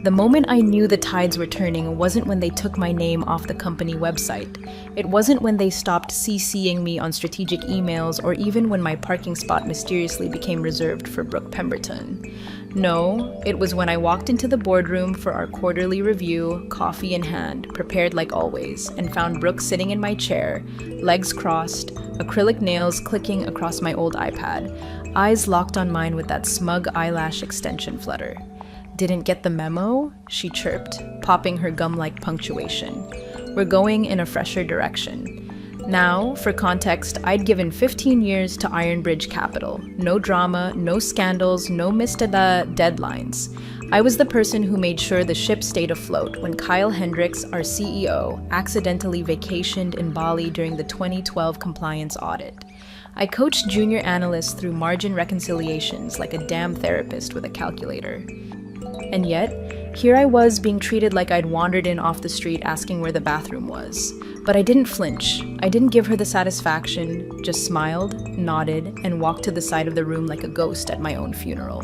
The moment I knew the tides were turning wasn't when they took my name off the company website. It wasn't when they stopped CCing me on strategic emails or even when my parking spot mysteriously became reserved for Brooke Pemberton. No, it was when I walked into the boardroom for our quarterly review, coffee in hand, prepared like always, and found Brooke sitting in my chair, legs crossed, acrylic nails clicking across my old iPad, eyes locked on mine with that smug eyelash extension flutter. "Didn't get the memo?" she chirped, popping her gum-like punctuation. "We're going in a fresher direction." Now, for context, I'd given 15 years to Ironbridge Capital. No drama, no scandals, no missed deadlines. I was the person who made sure the ship stayed afloat when Kyle Hendricks, our CEO, accidentally vacationed in Bali during the 2012 compliance audit. I coached junior analysts through margin reconciliations like a damn therapist with a calculator. And yet, here I was being treated like I'd wandered in off the street asking where the bathroom was. But I didn't flinch. I didn't give her the satisfaction, just smiled, nodded, and walked to the side of the room like a ghost at my own funeral.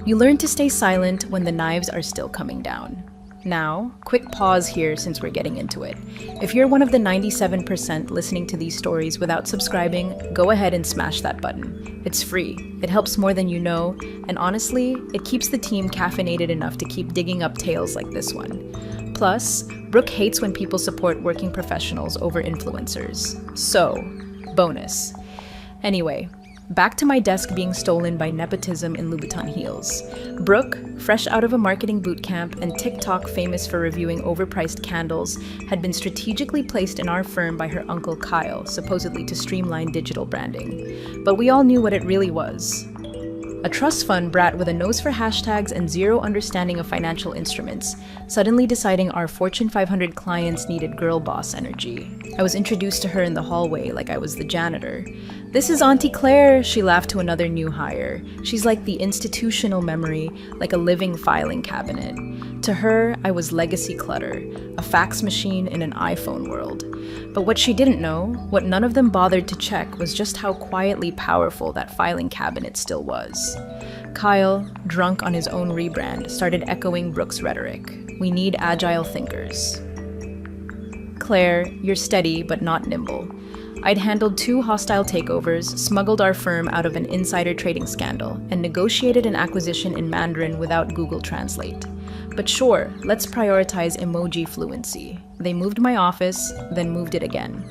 You learn to stay silent when the knives are still coming down. Now, quick pause here since we're getting into it. If you're one of the 97% listening to these stories without subscribing, go ahead and smash that button. It's free, it helps more than you know, and honestly, it keeps the team caffeinated enough to keep digging up tales like this one. Plus, Brooke hates when people support working professionals over influencers. So, bonus. Anyway, back to my desk being stolen by nepotism in Louboutin heels. Brooke, fresh out of a marketing boot camp and TikTok famous for reviewing overpriced candles, had been strategically placed in our firm by her uncle Kyle, supposedly to streamline digital branding. But we all knew what it really was. A trust fund brat with a nose for hashtags and zero understanding of financial instruments, suddenly deciding our Fortune 500 clients needed girl boss energy. I was introduced to her in the hallway like I was the janitor. "This is Auntie Claire," she laughed to another new hire. She's like the institutional memory, like a living filing cabinet. To her, I was legacy clutter, a fax machine in an iPhone world. But what she didn't know, what none of them bothered to check, was just how quietly powerful that filing cabinet still was. Kyle, drunk on his own rebrand, started echoing Brooke's rhetoric. "We need agile thinkers." "Claire, you're steady but not nimble." I'd handled 2 hostile takeovers, smuggled our firm out of an insider trading scandal, and negotiated an acquisition in Mandarin without Google Translate. But sure, let's prioritize emoji fluency. They moved my office, then moved it again.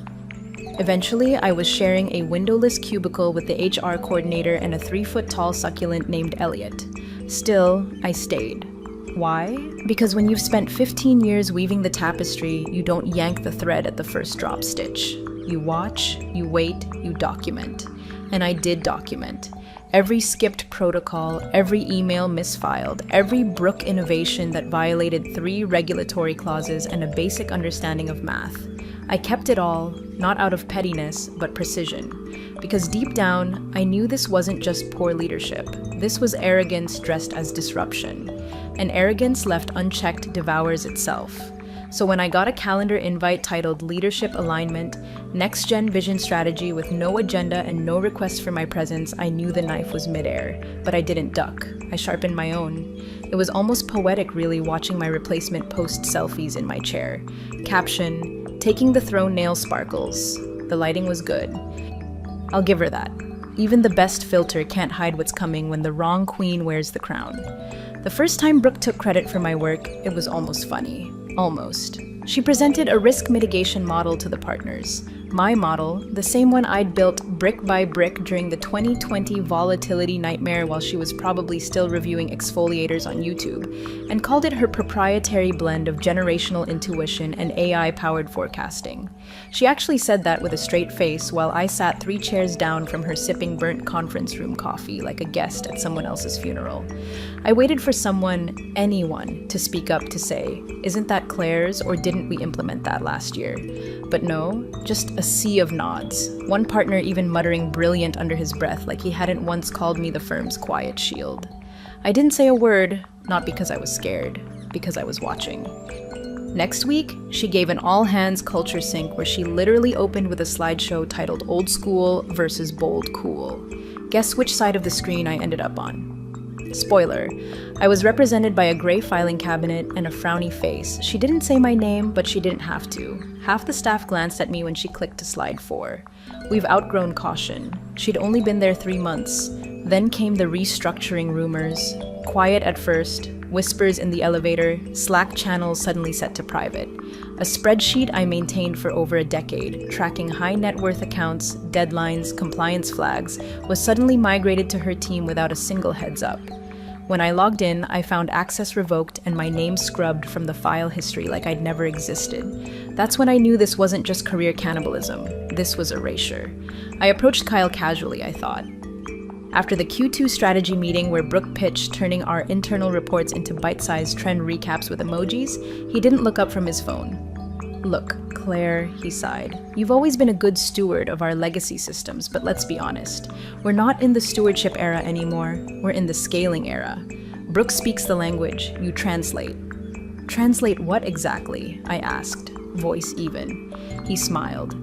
Eventually, I was sharing a windowless cubicle with the HR coordinator and a 3-foot-tall succulent named Elliot. Still, I stayed. Why? Because when you've spent 15 years weaving the tapestry, you don't yank the thread at the first drop stitch. You watch, you wait, you document. And I did document. Every skipped protocol, every email misfiled, every Brooke innovation that violated 3 regulatory clauses and a basic understanding of math. I kept it all, not out of pettiness, but precision. Because deep down, I knew this wasn't just poor leadership. This was arrogance dressed as disruption. And arrogance left unchecked devours itself. So when I got a calendar invite titled Leadership Alignment, Next Gen Vision Strategy with no agenda and no request for my presence, I knew the knife was midair. But I didn't duck. I sharpened my own. It was almost poetic, really, watching my replacement post selfies in my chair. Caption, "Taking the throne nail sparkles." The lighting was good. I'll give her that. Even the best filter can't hide what's coming when the wrong queen wears the crown. The first time Brooke took credit for my work, it was almost funny. Almost. She presented a risk mitigation model to the partners. My model, the same one I'd built brick by brick during the 2020 volatility nightmare while she was probably still reviewing exfoliators on YouTube, and called it her proprietary blend of generational intuition and AI-powered forecasting. She actually said that with a straight face while I sat 3 chairs down from her sipping burnt conference room coffee like a guest at someone else's funeral. I waited for someone, anyone, to speak up to say, "Isn't that Claire's, or didn't we implement that last year?" But no, just a sea of nods. One partner even muttering brilliant under his breath like he hadn't once called me the firm's quiet shield. I didn't say a word, not because I was scared, because I was watching. Next week, she gave an all-hands culture sync where she literally opened with a slideshow titled Old School versus Bold Cool. Guess which side of the screen I ended up on? Spoiler, I was represented by a gray filing cabinet and a frowny face. She didn't say my name, but she didn't have to. Half the staff glanced at me when she clicked to slide 4. We've outgrown caution. She'd only been there 3 months. Then came the restructuring rumors. Quiet at first, whispers in the elevator, Slack channels suddenly set to private. A spreadsheet I maintained for over a decade, tracking high net worth accounts, deadlines, compliance flags, was suddenly migrated to her team without a single heads up. When I logged in, I found access revoked and my name scrubbed from the file history like I'd never existed. That's when I knew this wasn't just career cannibalism, this was erasure. I approached Kyle casually, I thought. After the Q2 strategy meeting where Brooke pitched turning our internal reports into bite-sized trend recaps with emojis, he didn't look up from his phone. Look, Claire, he sighed. You've always been a good steward of our legacy systems, but let's be honest. We're not in the stewardship era anymore. We're in the scaling era. Brooke speaks the language. You translate. Translate what exactly? I asked, voice even. He smiled.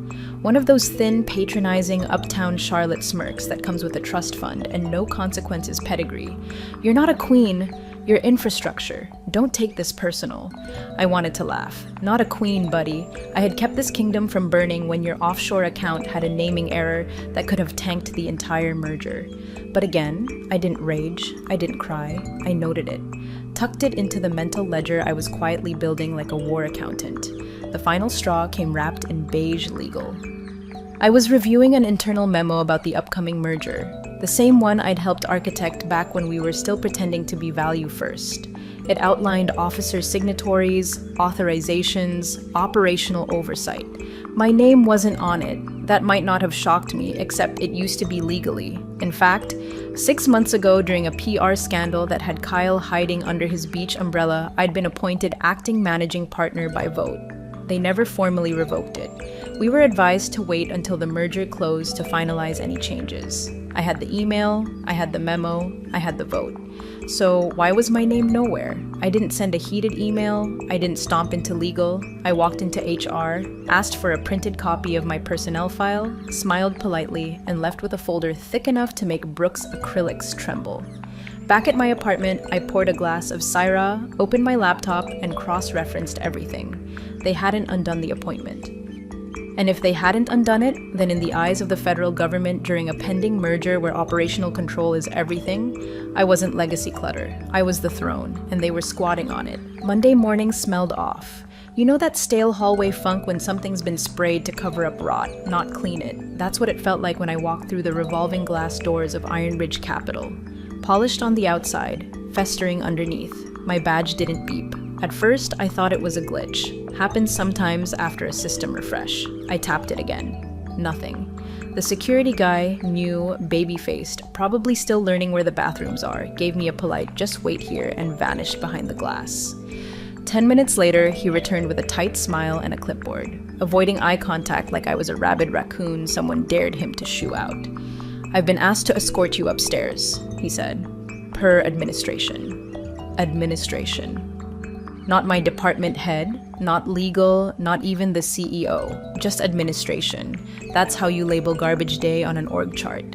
One of those thin, patronizing, uptown Charlotte smirks that comes with a trust fund and no consequences pedigree. You're not a queen, you're infrastructure. Don't take this personal. I wanted to laugh. Not a queen, buddy. I had kept this kingdom from burning when your offshore account had a naming error that could have tanked the entire merger. But again, I didn't rage, I didn't cry, I noted it. Tucked it into the mental ledger I was quietly building like a war accountant. The final straw came wrapped in beige legal. I was reviewing an internal memo about the upcoming merger, the same one I'd helped architect back when we were still pretending to be value first. It outlined officer signatories, authorizations, operational oversight. My name wasn't on it. That might not have shocked me, except it used to be legally. In fact, 6 months ago during a PR scandal that had Kyle hiding under his beach umbrella, I'd been appointed acting managing partner by vote. They never formally revoked it. We were advised to wait until the merger closed to finalize any changes. I had the email, I had the memo, I had the vote. So why was my name nowhere? I didn't send a heated email, I didn't stomp into legal, I walked into HR, asked for a printed copy of my personnel file, smiled politely, and left with a folder thick enough to make Brooke's acrylics tremble. Back at my apartment, I poured a glass of Syrah, opened my laptop, and cross-referenced everything. They hadn't undone the appointment. And if they hadn't undone it, then in the eyes of the federal government during a pending merger where operational control is everything, I wasn't legacy clutter. I was the throne, and they were squatting on it. Monday morning smelled off. You know that stale hallway funk when something's been sprayed to cover up rot, not clean it? That's what it felt like when I walked through the revolving glass doors of Iron Ridge Capital. Polished on the outside, festering underneath. My badge didn't beep. At first, I thought it was a glitch. Happens sometimes after a system refresh. I tapped it again. Nothing. The security guy, new, baby-faced, probably still learning where the bathrooms are, gave me a polite "just wait here" and vanished behind the glass. 10 minutes later, he returned with a tight smile and a clipboard, avoiding eye contact like I was a rabid raccoon someone dared him to shoo out. "I've been asked to escort you upstairs," he said. "Per administration." Administration. Not my department head, not legal, not even the CEO, just administration. That's how you label garbage day on an org chart.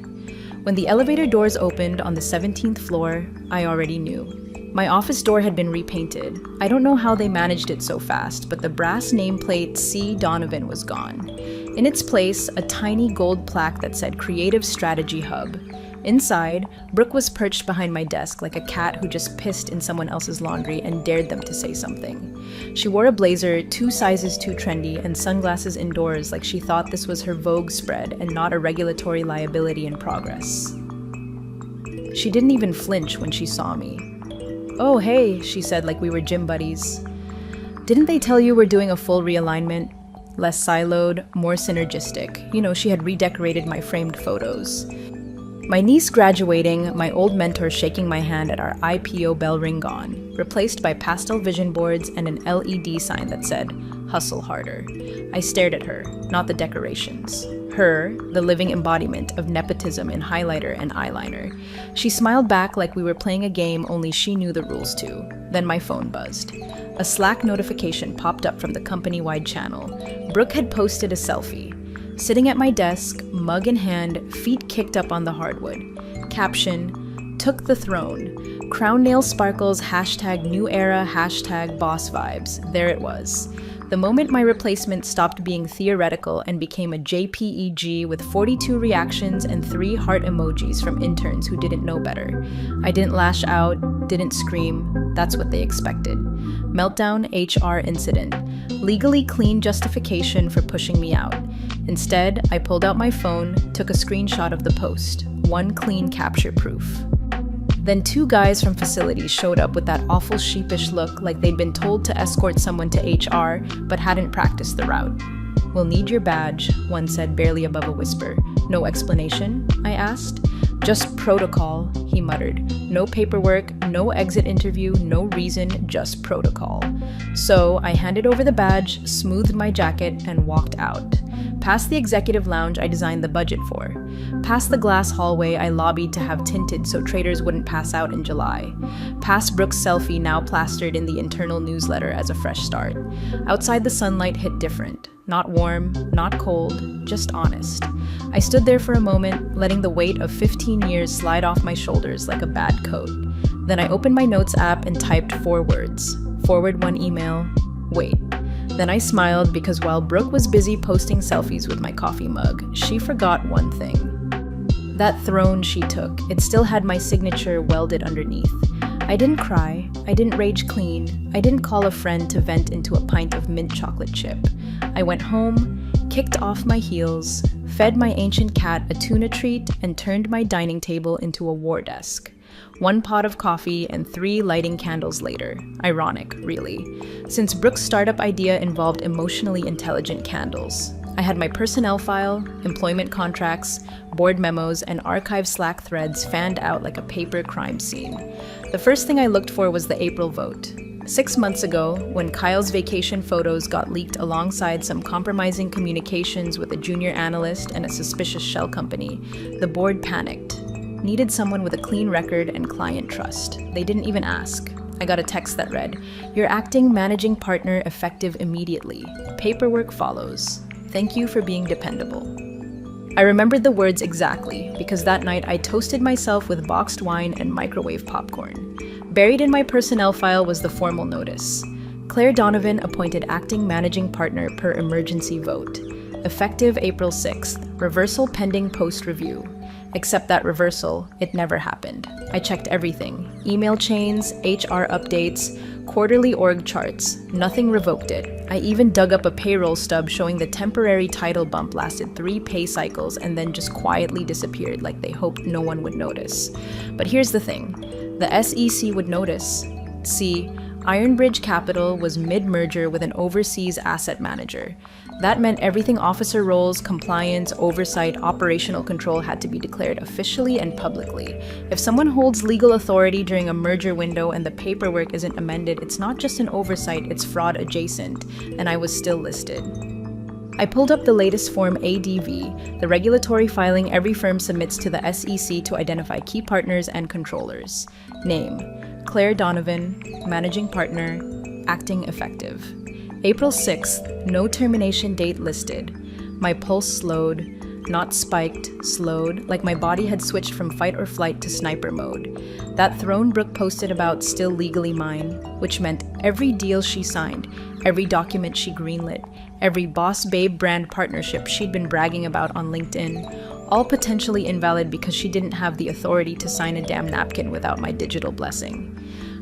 When the elevator doors opened on the 17th floor, I already knew. My office door had been repainted. I don't know how they managed it so fast, but the brass nameplate C. Donovan was gone. In its place, a tiny gold plaque that said Creative Strategy Hub. Inside, Brooke was perched behind my desk like a cat who just pissed in someone else's laundry and dared them to say something. She wore a blazer 2 sizes too trendy and sunglasses indoors like she thought this was her Vogue spread and not a regulatory liability in progress. She didn't even flinch when she saw me. "Oh, hey," she said like we were gym buddies. "Didn't they tell you we're doing a full realignment? Less siloed, more synergistic." You know, she had redecorated my framed photos. My niece graduating, my old mentor shaking my hand at our IPO bell ring gone, replaced by pastel vision boards and an LED sign that said, "Hustle harder." I stared at her, not the decorations. Her, the living embodiment of nepotism in highlighter and eyeliner. She smiled back like we were playing a game only she knew the rules to. Then my phone buzzed. A Slack notification popped up from the company-wide channel. Brooke had posted a selfie. Sitting at my desk, mug in hand, feet kicked up on the hardwood. Caption, took the throne. Crown nail sparkles, hashtag new era, hashtag boss vibes. There it was. The moment my replacement stopped being theoretical and became a JPEG with 42 reactions and 3 heart emojis from interns who didn't know better. I didn't lash out, didn't scream. That's what they expected. Meltdown HR incident. Legally clean justification for pushing me out. Instead, I pulled out my phone, took a screenshot of the post. One clean capture proof. Then 2 guys from facilities showed up with that awful sheepish look like they'd been told to escort someone to HR but hadn't practiced the route. "We'll need your badge," one said barely above a whisper. "No explanation?" I asked. "Just protocol," he muttered. "No paperwork, no exit interview, no reason, just protocol." So I handed over the badge, smoothed my jacket, and walked out. Past the executive lounge I designed the budget for. Past the glass hallway I lobbied to have tinted so traders wouldn't pass out in July. Past Brooke's selfie now plastered in the internal newsletter as a fresh start. Outside the sunlight hit different. Not warm, not cold, just honest. I stood there for a moment, letting the weight of 15 years slide off my shoulders like a bad coat. Then I opened my notes app and typed 4 words. Forward 1 email. Wait. Then I smiled because while Brooke was busy posting selfies with my coffee mug, she forgot one thing. That throne she took, it still had my signature welded underneath. I didn't cry, I didn't rage clean, I didn't call a friend to vent into a pint of mint chocolate chip. I went home, kicked off my heels, fed my ancient cat a tuna treat, and turned my dining table into a war desk. 1 pot of coffee and 3 lighting candles later. Ironic, really, since Brooke's startup idea involved emotionally intelligent candles. I had my personnel file, employment contracts, board memos, and archive Slack threads fanned out like a paper crime scene. The first thing I looked for was the April vote. 6 months ago, when Kyle's vacation photos got leaked alongside some compromising communications with a junior analyst and a suspicious shell company, the board panicked. Needed someone with a clean record and client trust. They didn't even ask. I got a text that read, "Your acting managing partner effective immediately. Paperwork follows. Thank you for being dependable." I remembered the words exactly because that night I toasted myself with boxed wine and microwave popcorn. Buried in my personnel file was the formal notice. Claire Donovan appointed acting managing partner per emergency vote. Effective April 6th. Reversal pending post-review. Except that reversal, it never happened. I checked everything. Email chains, HR updates, quarterly org charts. Nothing revoked it. I even dug up a payroll stub showing the temporary title bump lasted 3 pay cycles and then just quietly disappeared like they hoped no one would notice. But here's the thing. The SEC would notice. See, Ironbridge Capital was mid-merger with an overseas asset manager. That meant everything officer roles, compliance, oversight, operational control had to be declared officially and publicly. If someone holds legal authority during a merger window and the paperwork isn't amended, it's not just an oversight, it's fraud adjacent, and I was still listed. I pulled up the latest Form ADV, the regulatory filing every firm submits to the SEC to identify key partners and controllers. Name: Claire Donovan, Managing Partner, Acting Effective. April 6th, no termination date listed. My pulse slowed, not spiked, slowed, like my body had switched from fight or flight to sniper mode. That throne Brooke posted about still legally mine, which meant every deal she signed, every document she greenlit, every Boss Babe brand partnership she'd been bragging about on LinkedIn, all potentially invalid because she didn't have the authority to sign a damn napkin without my digital blessing.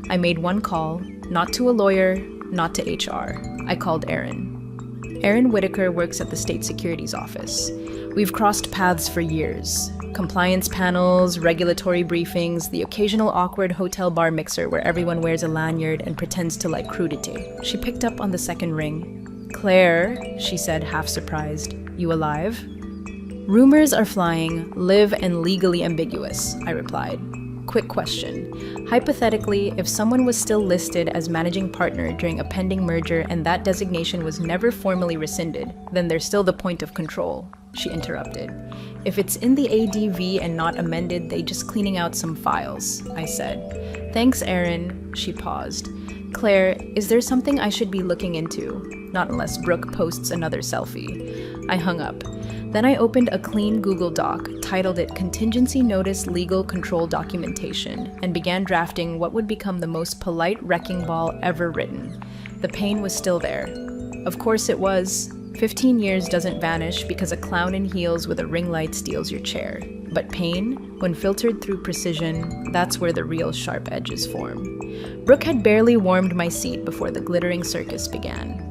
I made one call, not to a lawyer, not to HR. I called Aaron. Aaron Whitaker works at the State Securities Office. We've crossed paths for years. Compliance panels, regulatory briefings, the occasional awkward hotel bar mixer where everyone wears a lanyard and pretends to like crudité. She picked up on the second ring. "Claire," she said, half surprised, "you alive?" "Rumors are flying, live and legally ambiguous," I replied. Quick question. Hypothetically, if someone was still listed as managing partner during a pending merger and that designation was never formally rescinded, then there's still the point of control, she interrupted. If it's in the ADV and not amended, they just cleaning out some files, I said. Thanks, Aaron, she paused. Claire, is there something I should be looking into? Not unless Brooke posts another selfie. I hung up. Then I opened a clean Google Doc, titled it Contingency Notice Legal Control Documentation, and began drafting what would become the most polite wrecking ball ever written. The pain was still there. Of course it was. 15 years doesn't vanish because a clown in heels with a ring light steals your chair. But pain, when filtered through precision, that's where the real sharp edges form. Brooke had barely warmed my seat before the glittering circus began.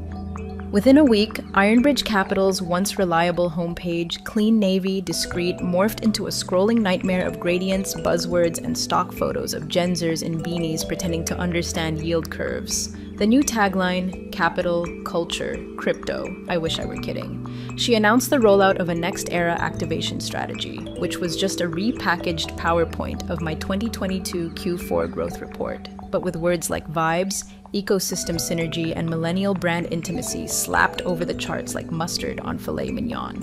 Within a week, Ironbridge Capital's once reliable homepage, clean navy, discreet, morphed into a scrolling nightmare of gradients, buzzwords, and stock photos of Gen Zers in beanies pretending to understand yield curves. The new tagline, capital, culture, crypto. I wish I were kidding. She announced the rollout of a next-era activation strategy, which was just a repackaged PowerPoint of my 2022 Q4 growth report, but with words like vibes, ecosystem synergy, and millennial brand intimacy slapped over the charts like mustard on filet mignon.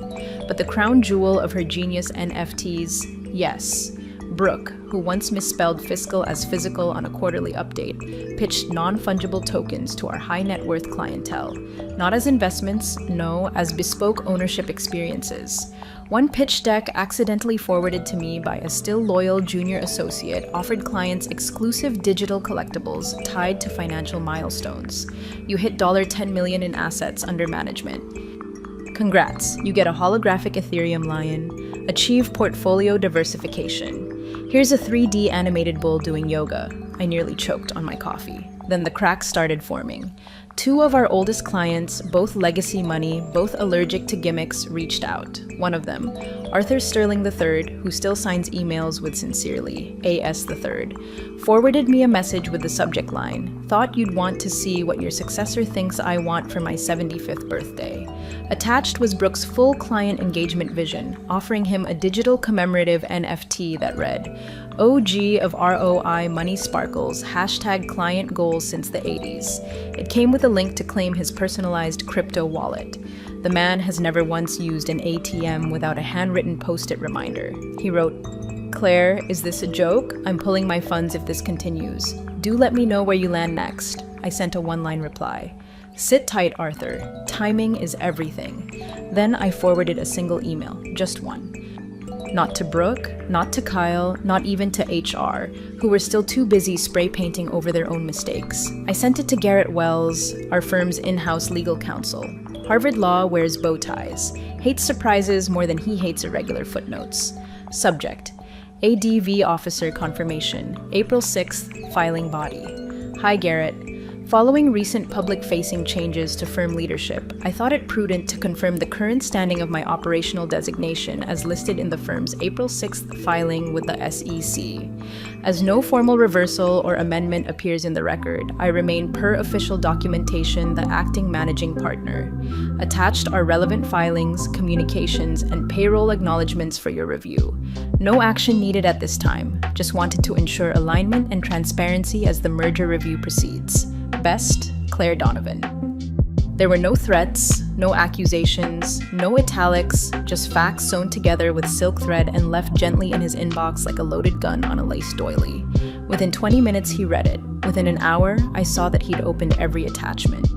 But the crown jewel of her genius NFTs, yes, Brooke, who once misspelled fiscal as physical on a quarterly update, pitched non-fungible tokens to our high-net-worth clientele, not as investments, no, as bespoke ownership experiences. One pitch deck accidentally forwarded to me by a still loyal junior associate offered clients exclusive digital collectibles tied to financial milestones. You hit $10 million in assets under management. Congrats, you get a holographic Ethereum lion. Achieve portfolio diversification. Here's a 3D animated bull doing yoga. I nearly choked on my coffee. Then the cracks started forming. Two of our oldest clients, both legacy money, both allergic to gimmicks, reached out. One of them, Arthur Sterling III, who still signs emails with sincerely, AS III, forwarded me a message with the subject line, "Thought you'd want to see what your successor thinks I want for my 75th birthday." Attached was Brooke's full client engagement vision, offering him a digital commemorative NFT that read, OG of ROI Money Sparkles, #client goals since the 80s. It came with a link to claim his personalized crypto wallet. The man has never once used an ATM without a handwritten post-it reminder. He wrote, "Claire, is this a joke? I'm pulling my funds if this continues. Do let me know where you land next." I sent a one-line reply. "Sit tight, Arthur. Timing is everything." Then I forwarded a single email, just one. Not to Brooke, not to Kyle, not even to HR, who were still too busy spray painting over their own mistakes. I sent it to Garrett Wells, our firm's in-house legal counsel. Harvard Law wears bow ties, hates surprises more than he hates irregular footnotes. Subject: ADV Officer Confirmation, April 6th, filing body. Hi Garrett. Following recent public-facing changes to firm leadership, I thought it prudent to confirm the current standing of my operational designation as listed in the firm's April 6th filing with the SEC. As no formal reversal or amendment appears in the record, I remain per official documentation the acting managing partner. Attached are relevant filings, communications, and payroll acknowledgements for your review. No action needed at this time, just wanted to ensure alignment and transparency as the merger review proceeds. Best, Claire Donovan. There were no threats, no accusations, no italics, just facts sewn together with silk thread and left gently in his inbox like a loaded gun on a lace doily. Within 20 minutes, he read it. Within an hour, I saw that he'd opened every attachment.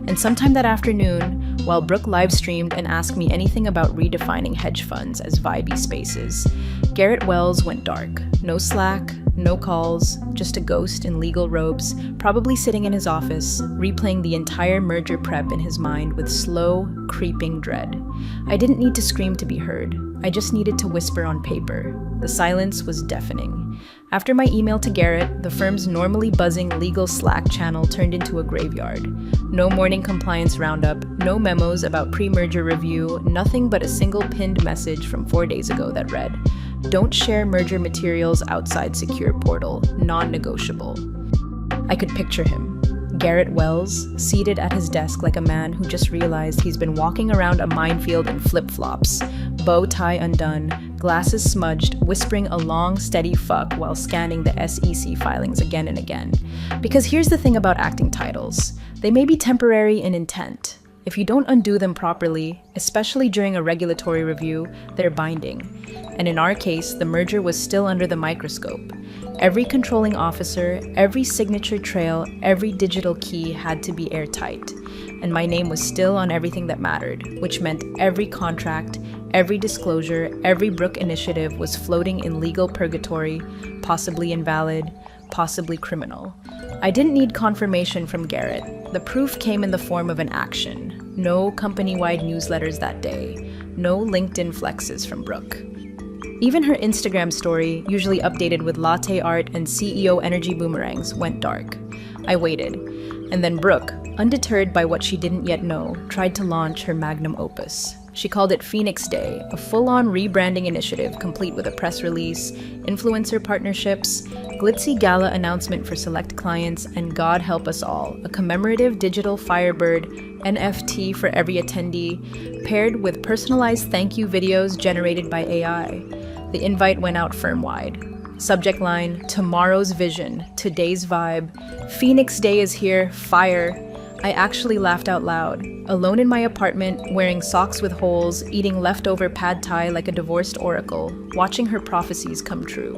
And sometime that afternoon, while Brooke live-streamed and asked me anything about redefining hedge funds as vibey spaces, Garrett Wells went dark. No Slack, no calls, just a ghost in legal robes, probably sitting in his office, replaying the entire merger prep in his mind with slow, creeping dread. I didn't need to scream to be heard. I just needed to whisper on paper. The silence was deafening. After my email to Garrett, the firm's normally buzzing legal Slack channel turned into a graveyard. No morning compliance roundup, no memos about pre-merger review, nothing but a single pinned message from 4 days ago that read, "Don't share merger materials outside secure portal, non-negotiable." I could picture him, Garrett Wells, seated at his desk like a man who just realized he's been walking around a minefield in flip-flops, bow tie undone, glasses smudged, whispering a long, steady fuck while scanning the SEC filings again and again. Because here's the thing about acting titles. They may be temporary in intent. If you don't undo them properly, especially during a regulatory review, they're binding. And in our case, the merger was still under the microscope. Every controlling officer, every signature trail, every digital key had to be airtight. And my name was still on everything that mattered, which meant every contract, every disclosure, every Brook initiative was floating in legal purgatory, possibly invalid, possibly criminal. I didn't need confirmation from Garrett. The proof came in the form of an action. No company-wide newsletters that day. No LinkedIn flexes from Brook. Even her Instagram story, usually updated with latte art and CEO energy boomerangs, went dark. I waited. And then Brook, undeterred by what she didn't yet know, tried to launch her magnum opus. She called it Phoenix Day, a full-on rebranding initiative complete with a press release, influencer partnerships, glitzy gala announcement for select clients, and God help us all, a commemorative digital Firebird NFT for every attendee, paired with personalized thank you videos generated by AI. The invite went out firm-wide. Subject line, tomorrow's vision, today's vibe, Phoenix Day is here, fire. I actually laughed out loud, alone in my apartment, wearing socks with holes, eating leftover pad thai like a divorced oracle, watching her prophecies come true.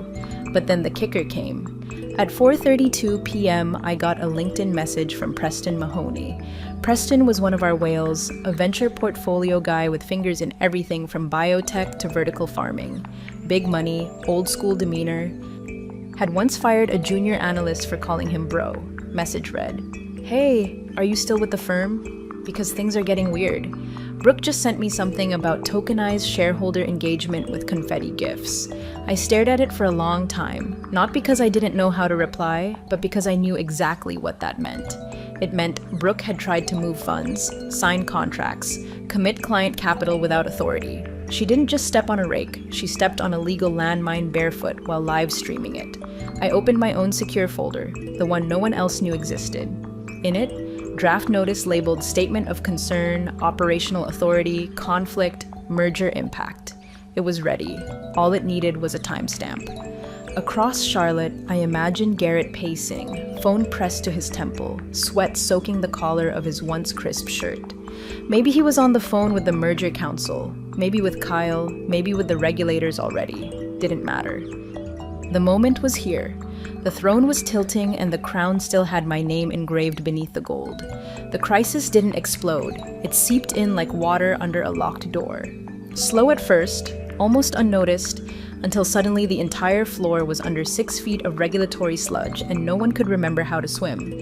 But then the kicker came. At 4:32 p.m., I got a LinkedIn message from Preston Mahoney. Preston was one of our whales, a venture portfolio guy with fingers in everything from biotech to vertical farming. Big money, old school demeanor. Had once fired a junior analyst for calling him bro. Message read, "Hey, are you still with the firm? Because things are getting weird. Brook just sent me something about tokenized shareholder engagement with confetti gifts." I stared at it for a long time, not because I didn't know how to reply, but because I knew exactly what that meant. It meant Brook had tried to move funds, sign contracts, commit client capital without authority. She didn't just step on a rake, she stepped on a legal landmine barefoot while live streaming it. I opened my own secure folder, the one no one else knew existed. In it, draft notice labeled Statement of Concern, Operational Authority, Conflict, Merger Impact. It was ready. All it needed was a timestamp. Across Charlotte, I imagined Garrett pacing, phone pressed to his temple, sweat soaking the collar of his once crisp shirt. Maybe he was on the phone with the merger council, maybe with Kyle, maybe with the regulators already. Didn't matter. The moment was here. The throne was tilting and the crown still had my name engraved beneath the gold. The crisis didn't explode. It seeped in like water under a locked door. Slow at first, almost unnoticed, until suddenly the entire floor was under 6 feet of regulatory sludge and no one could remember how to swim.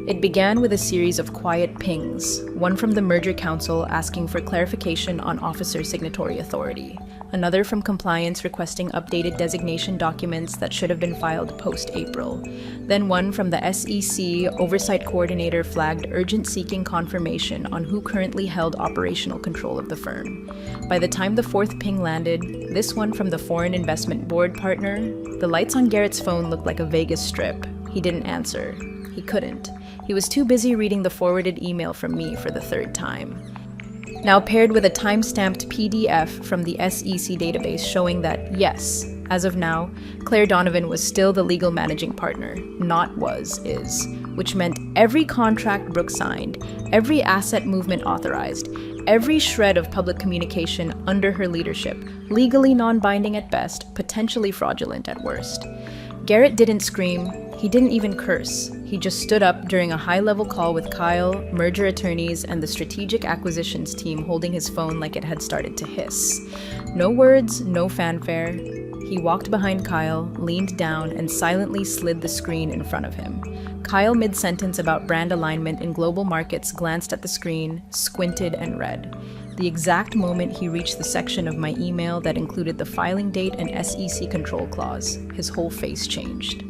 It began with a series of quiet pings, one from the Merger Council asking for clarification on officer signatory authority, another from compliance requesting updated designation documents that should have been filed post-April, then one from the SEC oversight coordinator flagged urgent seeking confirmation on who currently held operational control of the firm. By the time the fourth ping landed, this one from the foreign investment board partner, the lights on Garrett's phone looked like a Vegas strip. He didn't answer. He couldn't. He was too busy reading the forwarded email from me for the third time. Now paired with a time-stamped PDF from the SEC database showing that, yes, as of now, Claire Donovan was still the legal managing partner, not was, is, which meant every contract Brook signed, every asset movement authorized, every shred of public communication under her leadership, legally non-binding at best, potentially fraudulent at worst. Garrett didn't scream, he didn't even curse. He just stood up during a high-level call with Kyle, merger attorneys, and the strategic acquisitions team holding his phone like it had started to hiss. No words, no fanfare. He walked behind Kyle, leaned down, and silently slid the screen in front of him. Kyle, mid-sentence about brand alignment in global markets, glanced at the screen, squinted, and read. The exact moment he reached the section of my email that included the filing date and SEC control clause, his whole face changed.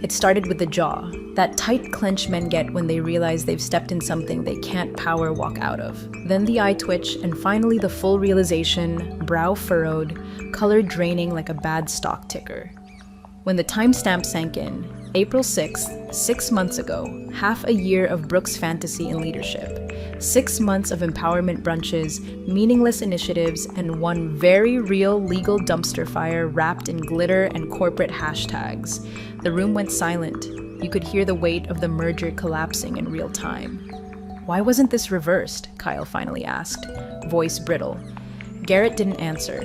It started with the jaw, that tight clench men get when they realize they've stepped in something they can't power walk out of. Then the eye twitch, and finally the full realization, brow furrowed, color draining like a bad stock ticker. When the timestamp sank in, April 6th, 6 months ago, half a year of Brook's fantasy and leadership. 6 months of empowerment brunches, meaningless initiatives, and one very real legal dumpster fire wrapped in glitter and corporate hashtags. The room went silent. You could hear the weight of the merger collapsing in real time. "Why wasn't this reversed?" Kyle finally asked, voice brittle. Garrett didn't answer.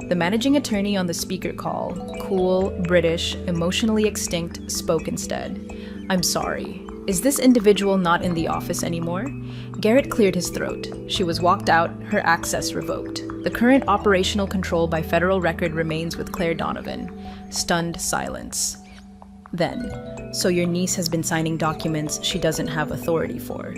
The managing attorney on the speaker call, cool, British, emotionally extinct, spoke instead. "I'm sorry. Is this individual not in the office anymore?" Garrett cleared his throat. She was walked out, her access revoked. The current operational control by federal record remains with Claire Donovan. Stunned silence. Then, "So your niece has been signing documents she doesn't have authority for?"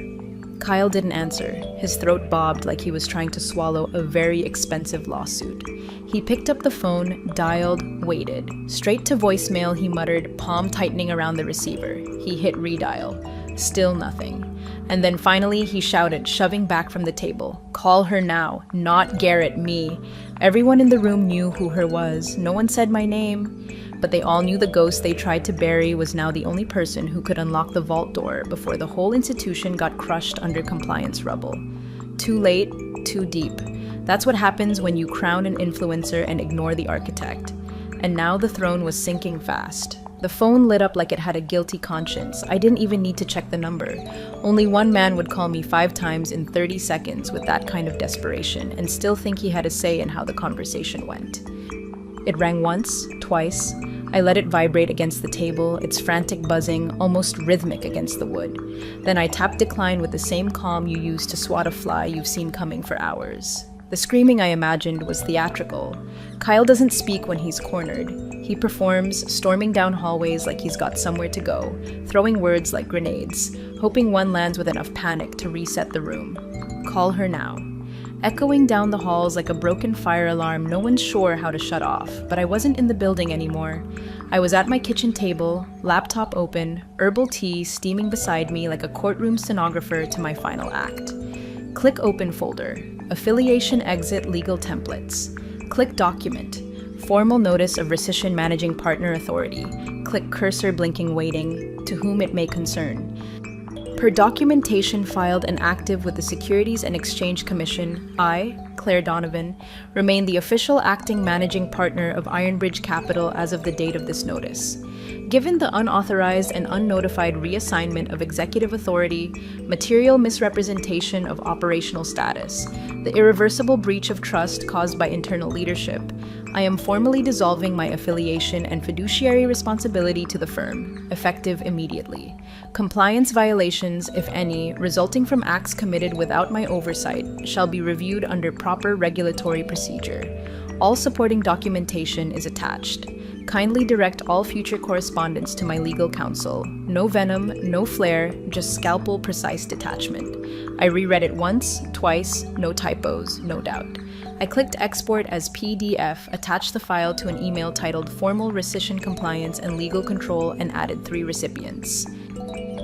Kyle didn't answer. His throat bobbed like he was trying to swallow a very expensive lawsuit. He picked up the phone, dialed, waited. Straight to voicemail, he muttered, palm tightening around the receiver. He hit redial. Still nothing. And then finally, he shouted, shoving back from the table, "Call her now, not Garrett, me." Everyone in the room knew who her was. No one said my name. But they all knew the ghost they tried to bury was now the only person who could unlock the vault door before the whole institution got crushed under compliance rubble. Too late, too deep. That's what happens when you crown an influencer and ignore the architect. And now the throne was sinking fast. The phone lit up like it had a guilty conscience. I didn't even need to check the number. Only one man would call me 5 times in 30 seconds with that kind of desperation and still think he had a say in how the conversation went. It rang once, twice. I let it vibrate against the table, its frantic buzzing almost rhythmic against the wood. Then I tapped decline with the same calm you use to swat a fly you've seen coming for hours. The screaming I imagined was theatrical. Kyle doesn't speak when he's cornered. He performs, storming down hallways like he's got somewhere to go, throwing words like grenades, hoping one lands with enough panic to reset the room. Call her now. Echoing down the halls like a broken fire alarm no one's sure how to shut off, but I wasn't in the building anymore. I was at my kitchen table, laptop open, herbal tea steaming beside me like a courtroom stenographer to my final act. Click Open folder. Affiliation exit legal templates. Click Document. Formal notice of rescission managing partner authority. Click cursor blinking waiting, to whom it may concern. Per documentation filed and active with the Securities and Exchange Commission, I, Claire Donovan, remain the official acting managing partner of Ironbridge Capital as of the date of this notice. Given the unauthorized and unnotified reassignment of executive authority, material misrepresentation of operational status, the irreversible breach of trust caused by internal leadership, I am formally dissolving my affiliation and fiduciary responsibility to the firm, effective immediately. Compliance violations, if any, resulting from acts committed without my oversight, shall be reviewed under proper regulatory procedure. All supporting documentation is attached. Kindly direct all future correspondence to my legal counsel. No venom, no flare, just scalpel precise detachment. I reread it once, twice, no typos, no doubt. I clicked export as PDF, attached the file to an email titled Formal Rescission Compliance and Legal Control, and added 3 recipients.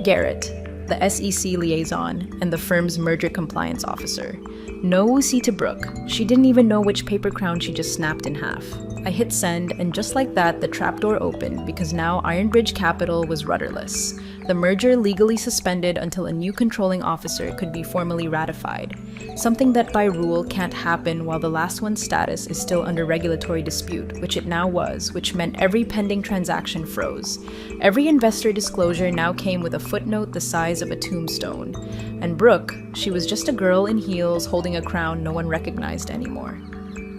Garrett, the SEC liaison, and the firm's merger compliance officer. No woosie to Brooke. She didn't even know which paper crown she just snapped in half. I hit send, and just like that, the trapdoor opened because now Ironbridge Capital was rudderless. The merger legally suspended until a new controlling officer could be formally ratified. Something that by rule can't happen while the last one's status is still under regulatory dispute, which it now was, which meant every pending transaction froze. Every investor disclosure now came with a footnote the size of a tombstone. And Brooke, she was just a girl in heels holding a crown no one recognized anymore.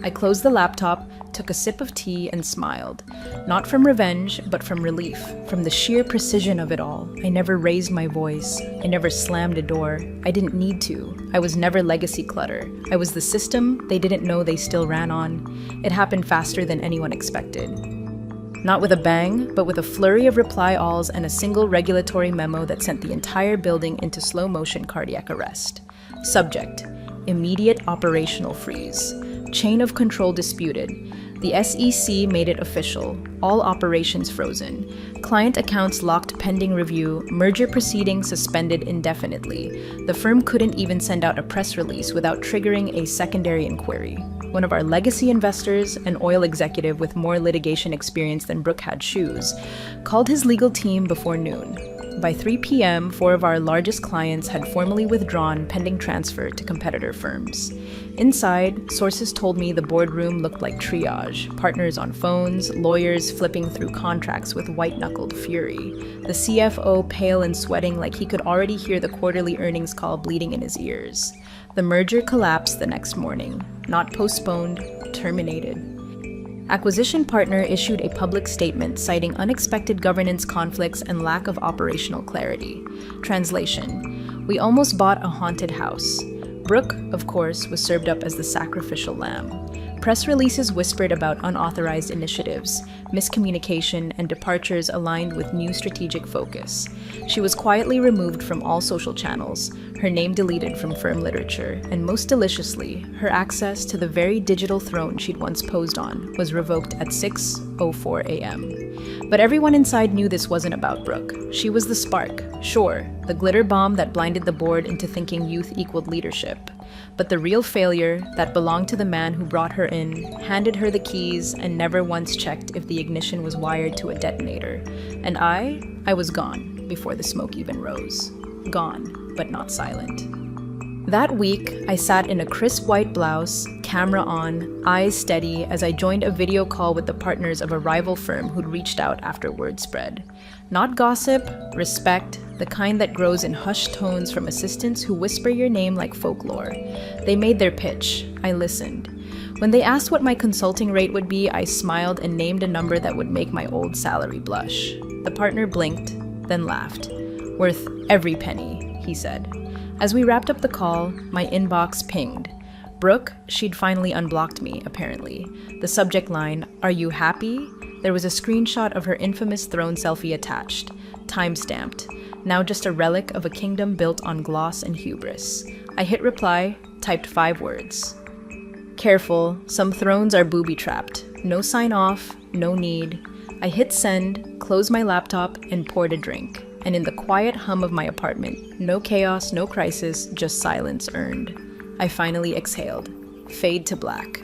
I closed the laptop, took a sip of tea, and smiled. Not from revenge, but from relief, from the sheer precision of it all. I never raised my voice. I never slammed a door. I didn't need to. I was never legacy clutter. I was the system they didn't know they still ran on. It happened faster than anyone expected. Not with a bang, but with a flurry of reply-alls and a single regulatory memo that sent the entire building into slow-motion cardiac arrest. Subject: immediate operational freeze. Chain of control disputed. The SEC made it official. All operations frozen. Client accounts locked pending review. Merger proceedings suspended indefinitely. The firm couldn't even send out a press release without triggering a secondary inquiry. One of our legacy investors, an oil executive with more litigation experience than Brooke had shoes, called his legal team before noon. By 3 p.m., 4 of our largest clients had formally withdrawn pending transfer to competitor firms. Inside, sources told me the boardroom looked like triage, partners on phones, lawyers flipping through contracts with white-knuckled fury, the CFO pale and sweating like he could already hear the quarterly earnings call bleeding in his ears. The merger collapsed the next morning, not postponed, terminated. Acquisition Partner issued a public statement citing unexpected governance conflicts and lack of operational clarity. Translation: we almost bought a haunted house. Brooke, of course, was served up as the sacrificial lamb. Press releases whispered about unauthorized initiatives, miscommunication, and departures aligned with new strategic focus. She was quietly removed from all social channels, her name deleted from firm literature, and most deliciously, her access to the very digital throne she'd once posed on was revoked at 6:04 a.m. But everyone inside knew this wasn't about Brooke. She was the spark, sure, the glitter bomb that blinded the board into thinking youth equaled leadership. But the real failure, that belonged to the man who brought her in, handed her the keys, and never once checked if the ignition was wired to a detonator. And I was gone before the smoke even rose. Gone, but not silent. That week, I sat in a crisp white blouse, camera on, eyes steady, as I joined a video call with the partners of a rival firm who'd reached out after word spread. Not gossip, respect, the kind that grows in hushed tones from assistants who whisper your name like folklore. They made their pitch. I listened. When they asked what my consulting rate would be, I smiled and named a number that would make my old salary blush. The partner blinked, then laughed. "Worth every penny," he said. As we wrapped up the call, my inbox pinged. Brooke, she'd finally unblocked me, apparently. The subject line, "Are you happy?" There was a screenshot of her infamous throne selfie attached, time-stamped, now just a relic of a kingdom built on gloss and hubris. I hit reply, typed 5 words. "Careful, some thrones are booby-trapped. No sign-off, no need." I hit send, closed my laptop, and poured a drink. And in the quiet hum of my apartment, no chaos, no crisis, just silence earned. I finally exhaled. Fade to black.